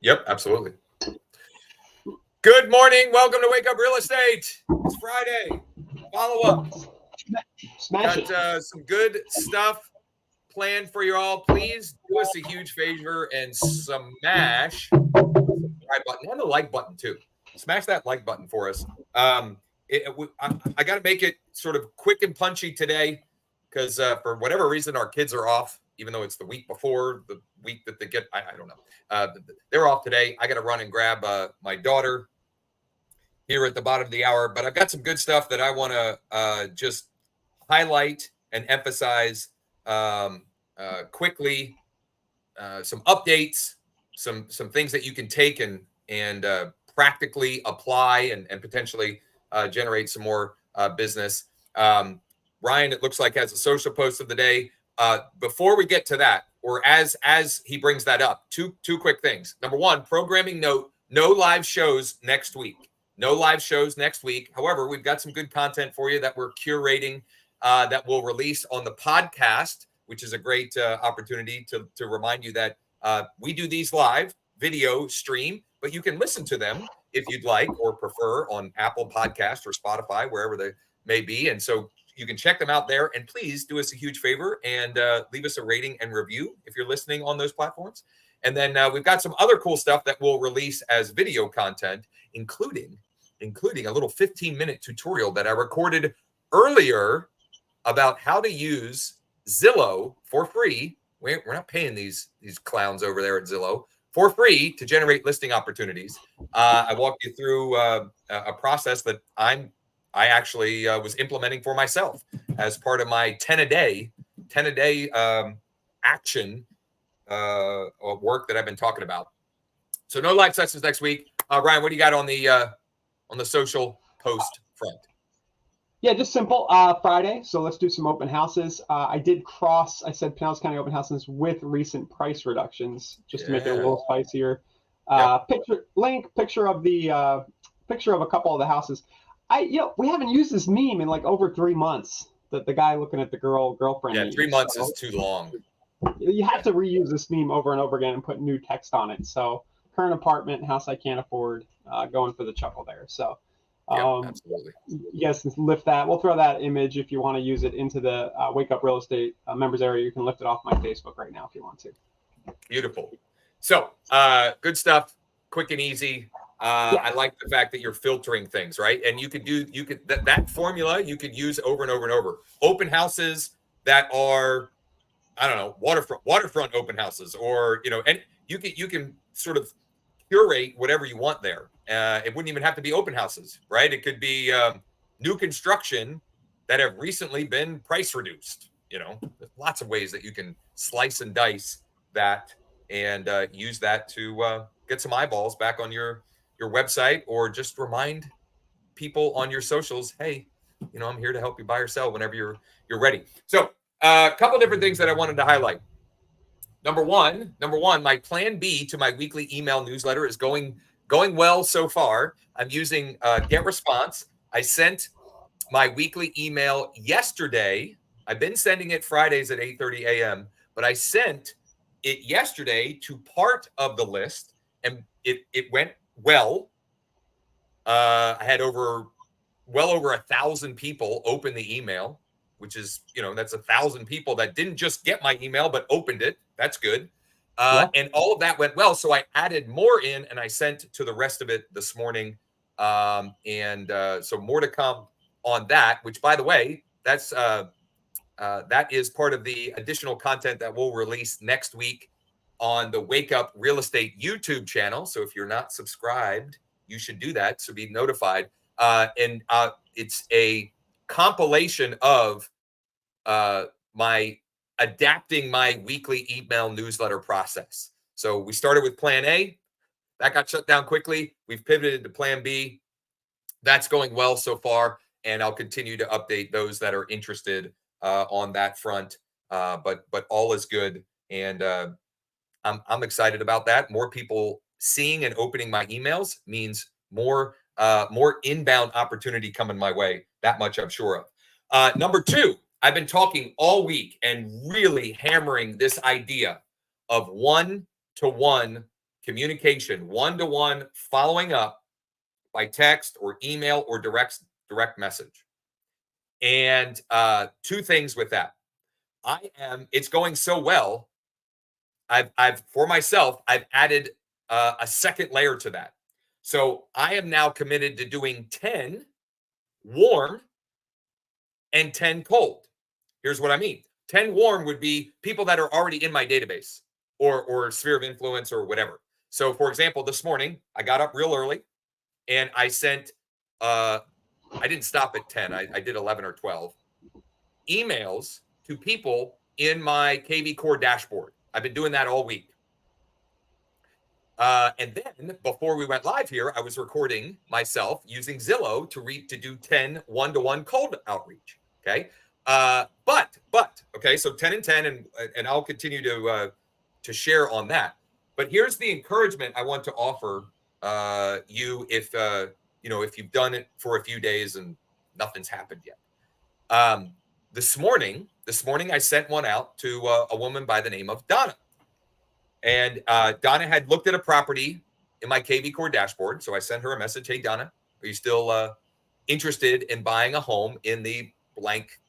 Yep, absolutely. Good morning. Welcome to Wake Up Real Estate. It's Friday. Follow up. Smash Got some good stuff planned for you all. Please do us a huge favor and smash the subscribe button and the like button too. Smash that like button for us. I got to make it sort of quick and punchy today because for whatever reason our kids are off, even though it's the week before the week that they get. I don't know. They're off today. I got to run and grab my daughter here at the bottom of the hour, but I've got some good stuff that I want to just highlight and emphasize quickly. Some updates, some things that you can take and practically apply and potentially generate some more business. Ryan, it looks like, has a social post of the day. Before we get to that, or as he brings that up, two quick things. Number one, programming note: no live shows next week. No live shows next week. However, we've got some good content for you that we're curating that we'll release on the podcast, which is a great opportunity to remind you that we do these live video stream, but you can listen to them if you'd like or prefer on Apple Podcast or Spotify, wherever they may be. And so you can check them out there. And please do us a huge favor and leave us a rating and review if you're listening on those platforms. And then we've got some other cool stuff that we'll release as video content, including a little 15-minute tutorial that I recorded earlier about how to use Zillow for free. We're not paying these clowns over there at Zillow for free to generate listing opportunities. I walked you through a process that I actually was implementing for myself as part of my 10-a-day action or work that I've been talking about. So no live sessions next week. Ryan, what do you got on the social post front? Yeah, just simple. Friday, so let's do some open houses. I said Pinellas County open houses with recent price reductions, just to make it a little spicier. Picture of a couple of the houses. We haven't used this meme in like over 3 months. The guy looking at the girlfriend. Yeah, 3 months is too long. You have to reuse this meme over and over again and put new text on it. So current apartment, house I can't afford, going for the chuckle there. So. Absolutely. Yes, lift that. We'll throw that image if you want to use it into the Wake Up Real Estate members area. You can lift it off my Facebook right now if you want to. Beautiful. So good stuff, quick and easy. I like the fact that you're filtering things, right? And you could that formula you could use over and over and over. Open houses that are, I don't know, waterfront open houses, or and you can sort of curate whatever you want there. It wouldn't even have to be open houses, right? It could be new construction that have recently been price reduced. There's lots of ways that you can slice and dice that and use that to get some eyeballs back on your website, or just remind people on your socials, hey, I'm here to help you buy or sell whenever you're ready. So a couple different things that I wanted to highlight. Number one, my plan B to my weekly email newsletter is going well so far. I'm using Get Response. I sent my weekly email yesterday. I've been sending it Fridays at 8:30 a.m., but I sent it yesterday to part of the list, and it went well. I had well over 1,000 people open the email, which is, that's 1,000 people that didn't just get my email, but opened it. That's good. And all of that went well. So I added more in, and I sent to the rest of it this morning. So more to come on that, which, by the way, that is part of the additional content that we'll release next week on the Wake Up Real Estate YouTube channel. So if you're not subscribed, you should do that to be notified. It's a compilation of my adapting my weekly email newsletter process. So we started with plan A. That got shut down quickly. We've pivoted to plan B. That's going well so far, and I'll continue to update those that are interested on that front. But all is good, and I'm excited about that. More people seeing and opening my emails means more inbound opportunity coming my way. That much I'm sure of. Number two, I've been talking all week and really hammering this idea of one-to-one communication, one-to-one following up by text or email or direct message. And two things with that. It's going so well. I've for myself, I've added a second layer to that. So I am now committed to doing 10 warm and 10 cold. Here's what I mean. 10 warm would be people that are already in my database or sphere of influence or whatever. So for example, this morning I got up real early and I sent, I didn't stop at 10. I did 11 or 12 emails to people in my KV Core dashboard. I've been doing that all week. And then before we went live here, I was recording myself using Zillow to do 10 one-to-one cold outreach. Okay. But okay. So 10 and 10, and I'll continue to share on that. But here's the encouragement I want to offer you if you've done it for a few days and nothing's happened yet. This morning I sent one out to a woman by the name of Donna. And Donna had looked at a property in my KV Core dashboard. So I sent her a message. Hey, Donna, are you still interested in buying a home in the blank,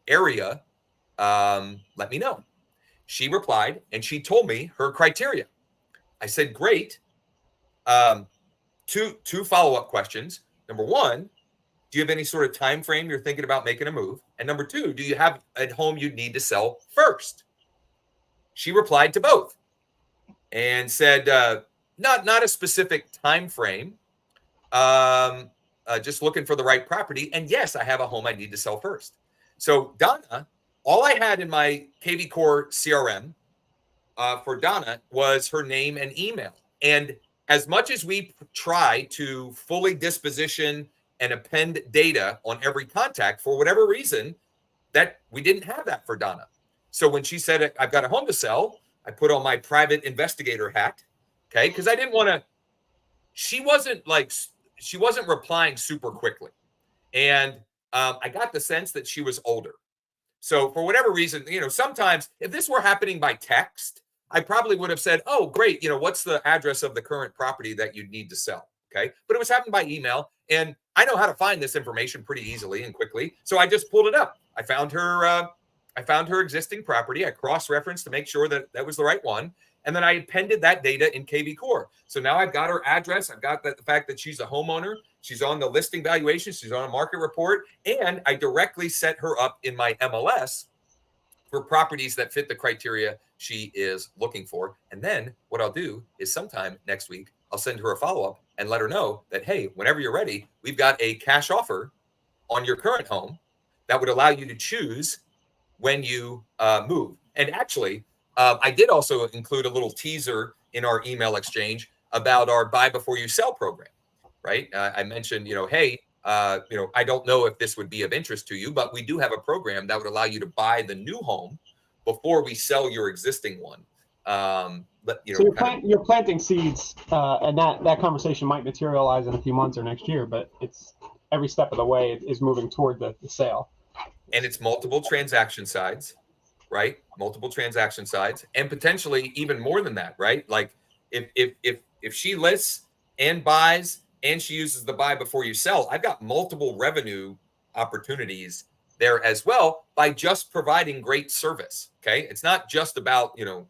area? Let me know. She replied and she told me her criteria. I said, great. Two follow-up questions. Number one, do you have any sort of time frame you're thinking about making a move? And number two, do you have a home you'd need to sell first? She replied to both and said, not a specific time frame, just looking for the right property. And yes, I have a home I need to sell first. So Donna, all I had in my KV Core CRM for Donna was her name and email. And as much as we try to fully disposition and append data on every contact, for whatever reason, that we didn't have that for Donna. So when she said, I've got a home to sell, I put on my private investigator hat, okay? Because I didn't want to, she wasn't replying super quickly. And I got the sense that she was older. So for whatever reason, sometimes if this were happening by text, I probably would have said, oh, great. What's the address of the current property that you'd need to sell? Okay. But it was happening by email. And I know how to find this information pretty easily and quickly. So I just pulled it up. I found her existing property. I cross-referenced to make sure that that was the right one. And then I appended that data in KV Core. So now I've got her address. I've got the fact that she's a homeowner. She's on the listing valuation. She's on a market report. And I directly set her up in my MLS for properties that fit the criteria she is looking for. And then what I'll do is sometime next week, I'll send her a follow-up and let her know that, hey, whenever you're ready, we've got a cash offer on your current home that would allow you to choose when you move. And actually, I did also include a little teaser in our email exchange about our buy before you sell program, right? I mentioned, hey, I don't know if this would be of interest to you, but we do have a program that would allow you to buy the new home before we sell your existing one. So you're planting seeds, and that conversation might materialize in a few months or next year, but it's every step of the way is moving toward the sale. And it's multiple transaction sides, right? Multiple transaction sides, and potentially even more than that, right? Like if she lists and buys and she uses the buy before you sell, I've got multiple revenue opportunities there as well by just providing great service. Okay, it's not just about the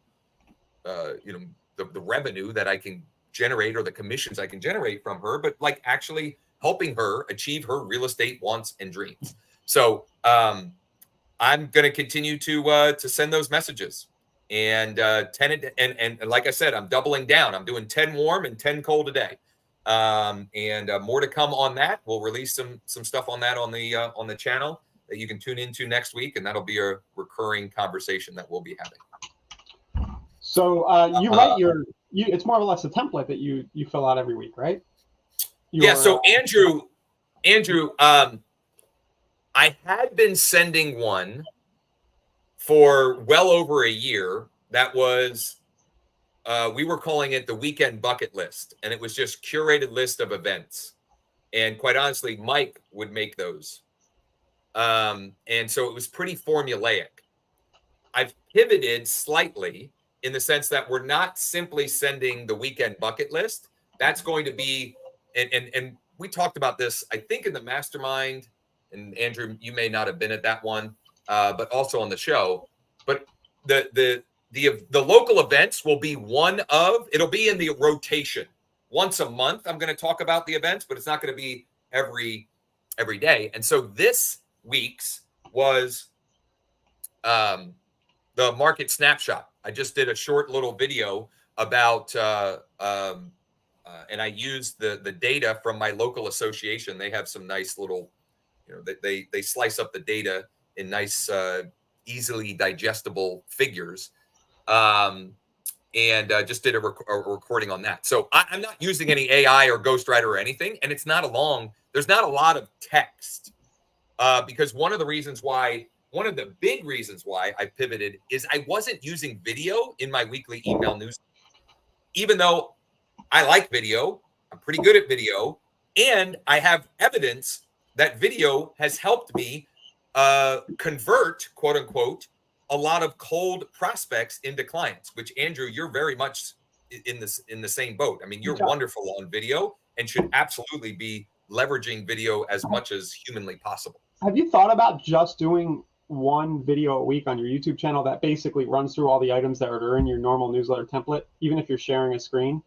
revenue that I can generate or the commissions I can generate from her, but like actually helping her achieve her real estate wants and dreams. So I'm going to continue to send those messages and 10 and like I said, I'm doubling down. I'm doing 10 warm and 10 cold a day. And more to come on that. We'll release some stuff on that on the channel that you can tune into next week, and that'll be a recurring conversation that we'll be having. So you write it's more or less a template that you fill out every week, right? So Andrew, I had been sending one for well over a year. That was, we were calling it the weekend bucket list, and it was just curated list of events. And quite honestly, Mike would make those. And so it was pretty formulaic. I've pivoted slightly in the sense that we're not simply sending the weekend bucket list. That's going to be, and we talked about this, I think, in the mastermind, and Andrew, you may not have been at that one, but also on the show. But the local events will be it'll be in the rotation. Once a month, I'm going to talk about the events, but it's not going to be every day. And so this week's was the market snapshot. I just did a short little video about, and I used the data from my local association. They have some nice little, they slice up the data in nice, easily digestible figures. And just did a recording on that. So I'm not using any AI or Ghostwriter or anything, and it's not there's not a lot of text, because one of the big reasons why I pivoted is I wasn't using video in my weekly email news. Even though I like video, I'm pretty good at video, and I have evidence that video has helped me convert, quote unquote, a lot of cold prospects into clients, which, Andrew, you're very much in the same boat. I mean, you're wonderful on video and should absolutely be leveraging video as much as humanly possible. Have you thought about just doing one video a week on your YouTube channel that basically runs through all the items that are in your normal newsletter template, even if you're sharing a screen?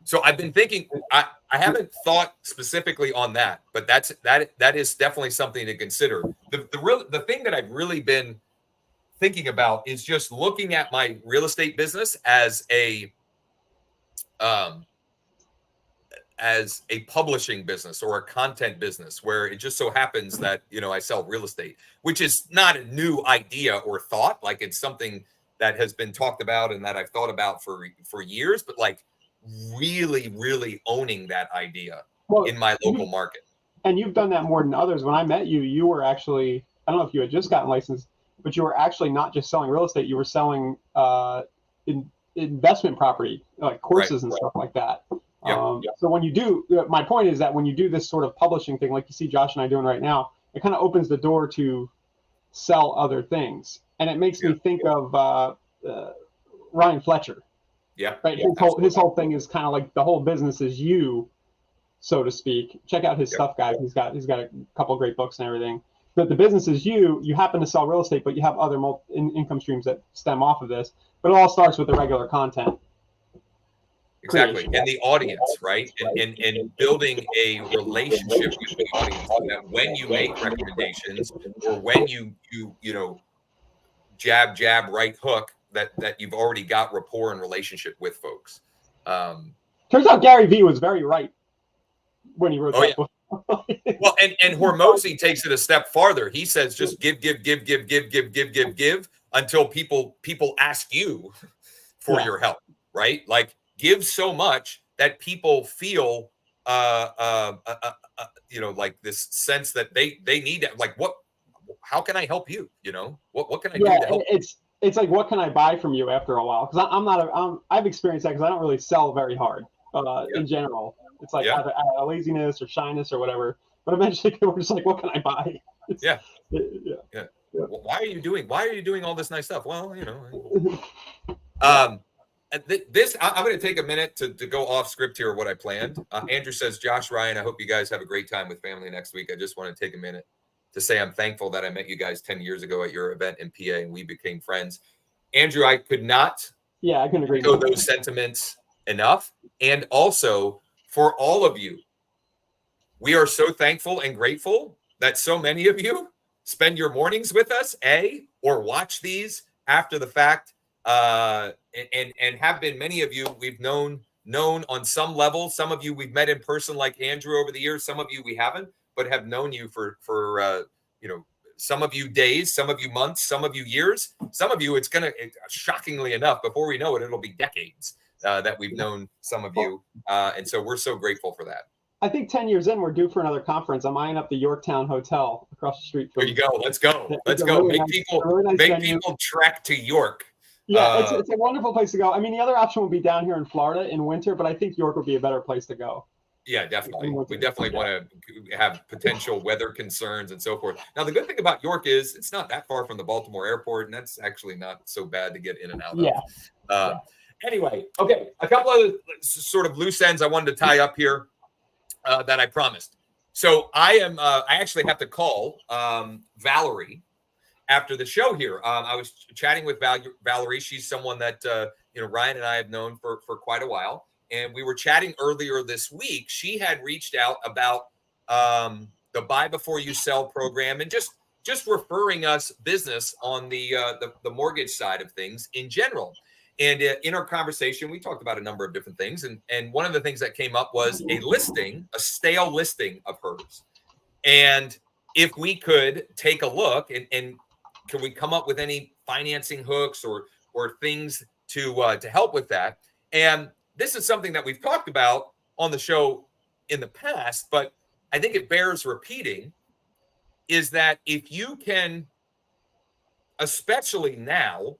So I've been thinking, I haven't thought specifically on that, but that is definitely something to consider. The thing that I've really been thinking about is just looking at my real estate business as a publishing business or a content business, where it just so happens that, I sell real estate, which is not a new idea or thought. Like, it's something that has been talked about and that I've thought about for years, but like really, really owning that idea in my local market. And you've done that more than others. When I met you, you were actually, I don't know if you had just gotten licensed, but you were actually not just selling real estate, you were selling investment property, like courses and stuff like that. So when you do, my point is that when you do this sort of publishing thing, like you see Josh and I doing right now, it kind of opens the door to sell other things. And it makes me think of Ryan Fletcher. Yeah. Right. His whole thing is kind of like the whole business is you, so to speak. Check out his stuff, guys. He's got a couple great books and everything. But the business is you happen to sell real estate, but you have other income streams that stem off of this. But it all starts with the regular content. Exactly. And the audience, right? And building a relationship with the audience, so that when you make recommendations or when you jab, right hook, that you've already got rapport and relationship with folks. Turns out Gary Vee was very right when he wrote that book. Well, and Hormozi takes it a step farther. He says just give until people ask you for your help, right? Like, give so much that people feel like this sense that they need to, like, how can I help you? What can I do to help? It's like, what can I buy from you after a while? Because I've experienced that, because I don't really sell very hard in general. It's like either a laziness or shyness or whatever. But eventually we're just like, what can I buy? Well, why are you doing all this nice stuff? Well, this, I'm going to take a minute to go off script here, what I planned. Andrew says, Josh, Ryan, I hope you guys have a great time with family next week. I just want to take a minute to say I'm thankful that I met you guys 10 years ago at your event in PA and we became friends. Andrew, I could not I can agree echo those sentiments enough. And also, for all of you, we are so thankful and grateful that so many of you spend your mornings with us, or watch these after the fact, and have been, many of you we've known on some level. Some of you we've met in person, like Andrew, over the years. Some of you we haven't, but have known you for some of you days, some of you months, some of you years. Some of you, shockingly enough, before we know it, it'll be decades that we've known some of you. And so we're so grateful for that. I think 10 years in, we're due for another conference. I'm eyeing up the Yorktown Hotel across the street. There you go. Let's go. Let's go. Make people trek to York. Yeah, it's a wonderful place to go. I mean, the other option would be down here in Florida in winter, but I think York would be a better place to go. Yeah, definitely. We definitely want to have potential weather concerns and so forth. Now, the good thing about York is it's not that far from the Baltimore airport, and that's actually not so bad to get in and out of. Anyway, okay, a couple of sort of loose ends I wanted to tie up here that I promised. So I actually have to call Valerie after the show here. I was chatting with Valerie. She's someone that Ryan and I have known for quite a while. And we were chatting earlier this week. She had reached out about the buy before you sell program and just referring us business on the mortgage side of things in general. And in our conversation, we talked about a number of different things. And one of the things that came up was a stale listing of hers. And if we could take a look and can we come up with any financing hooks or things to help with that? And this is something that we've talked about on the show in the past, but I think it bears repeating, is that if you can, especially now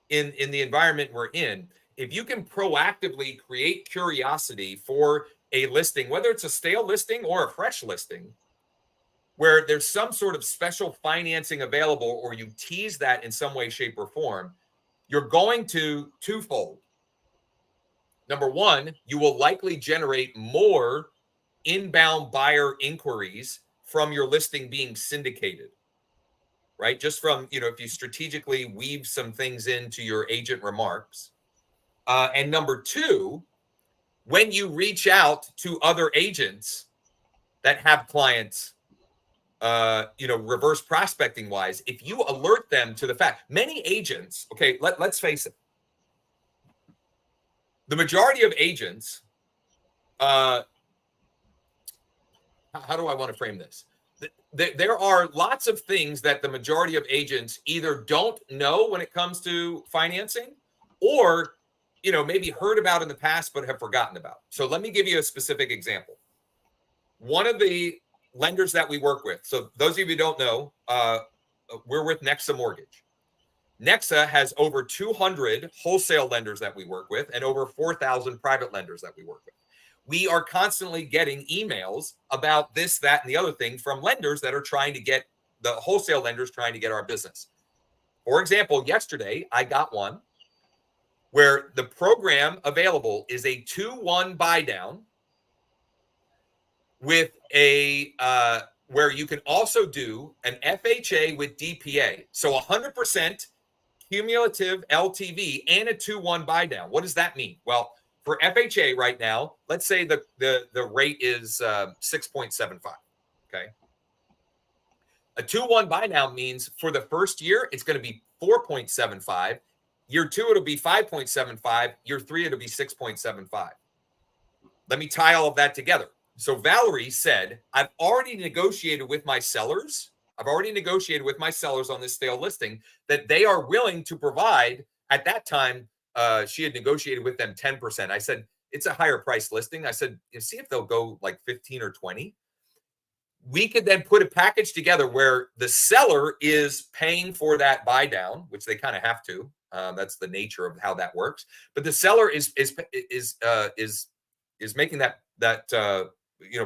in the environment we're in, if you can proactively create curiosity for a listing, whether it's a stale listing or a fresh listing, where there's some sort of special financing available, or you tease that in some way, shape, or form, you're going to twofold. Number one, you will likely generate more inbound buyer inquiries from your listing being syndicated, right? Just from, if you strategically weave some things into your agent remarks. And number two, when you reach out to other agents that have clients, reverse prospecting wise, if you alert them to the fact, many agents, okay, let's face it, the majority of agents, how do I want to frame this? There are lots of things that the majority of agents either don't know when it comes to financing, or, maybe heard about in the past, but have forgotten about. So let me give you a specific example. One of the lenders that we work with. So those of you who don't know, we're with NEXA Mortgage. NEXA has over 200 wholesale lenders that we work with and over 4,000 private lenders that we work with. We are constantly getting emails about this, that, and the other thing from lenders that are trying to get the wholesale lenders trying to get our business. For example, yesterday I got one where the program available is a 2-1 buy down with a where you can also do an FHA with DPA. So 100% cumulative LTV and a 2-1 buy down. What does that mean? Well, for FHA right now, let's say the rate is 6.75. Okay. A 2-1 buy down means for the first year, it's going to be 4.75. Year two, it'll be 5.75. Year three, it'll be 6.75. Let me tie all of that together. So Valerie said, I've already negotiated with my sellers. On this stale listing that they are willing to provide. At that time, she had negotiated with them 10%. I said, it's a higher price listing. I said, see if they'll go like 15 or 20. We could then put a package together where the seller is paying for that buy down, which they kind of have to. That's the nature of how that works. But the seller is making that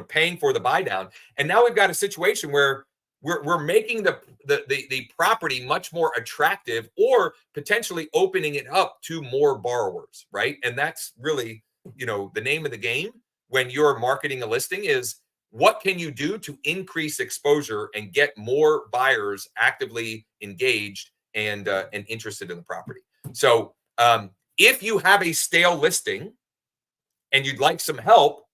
paying for the buy down. And now we've got a situation where we're making the property much more attractive, or potentially opening it up to more borrowers, right? And that's really, the name of the game when you're marketing a listing is, what can you do to increase exposure and get more buyers actively engaged and interested in the property? So if you have a stale listing and you'd like some help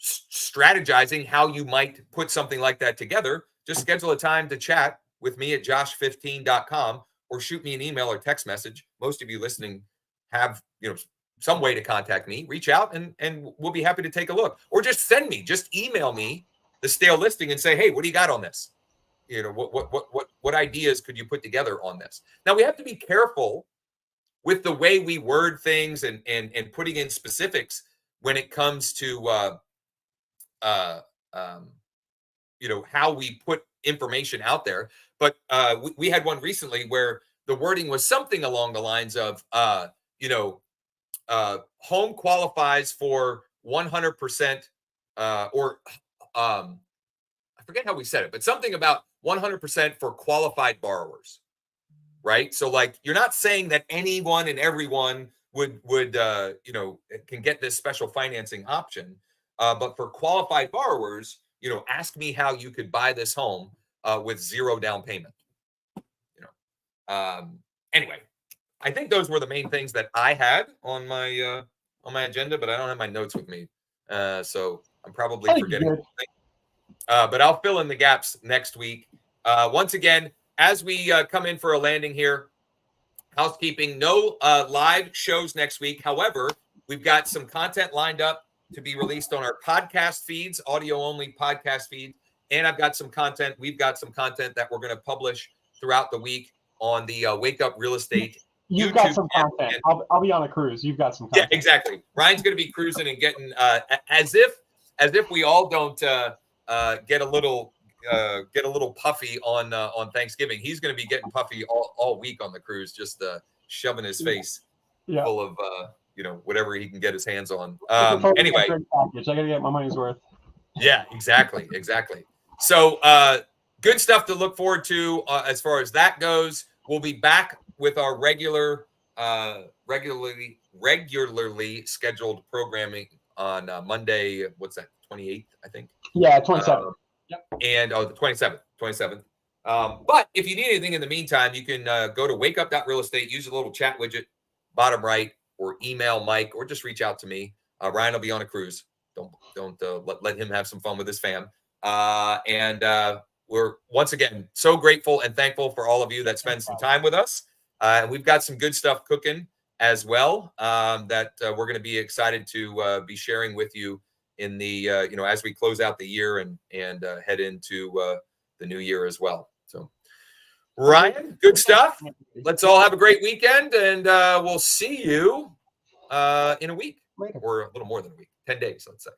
strategizing how you might put something like that together, just schedule a time to chat with me at josh15.com or shoot me an email or text message. Most of you listening have, some way to contact me. Reach out and we'll be happy to take a look. Or just email me the stale listing and say, hey, what do you got on this? What ideas could you put together on this? Now, we have to be careful with the way we word things and putting in specifics when it comes to how we put information out there. But we had one recently where the wording was something along the lines of, home qualifies for 100% or I forget how we said it, but something about 100% for qualified borrowers, right? So like, you're not saying that anyone and everyone would can get this special financing option, but for qualified borrowers, ask me how you could buy this home with zero down payment. Anyway, I think those were the main things that I had on my agenda, but I don't have my notes with me, so I'm probably forgetting something. But I'll fill in the gaps next week. Once again, as we come in for a landing here, housekeeping, no live shows next week. However, we've got some content lined up to be released on our podcast feeds, audio-only podcast feed, and we've got some content that we're going to publish throughout the week on the Wake Up Real Estate You've YouTube got some content. I'll be on a cruise. You've got some content. Yeah, exactly. Ryan's going to be cruising and getting as if we all don't get a little puffy on Thanksgiving. He's going to be getting puffy all week on the cruise, just shoving his face full of whatever he can get his hands on. Anyway, I got to get my money's worth. Yeah, exactly. So good stuff to look forward to as far as that goes. We'll be back with our regularly scheduled programming on Monday. What's that? 28th, I think. Yeah, 27th. Yep. And the 27th. But if you need anything in the meantime, you can go to wakeup.realestate, use the little chat widget, bottom right, or email Mike, or just reach out to me. Ryan will be on a cruise. Don't let him have some fun with his fam. And we're once again so grateful and thankful for all of you that spend some time with us. And we've got some good stuff cooking as well that we're going to be excited to be sharing with you in the as we close out the year and head into the new year as well. So, Ryan, good stuff. Let's all have a great weekend, and we'll see you in a week, or a little more than a week, 10 days, let's say.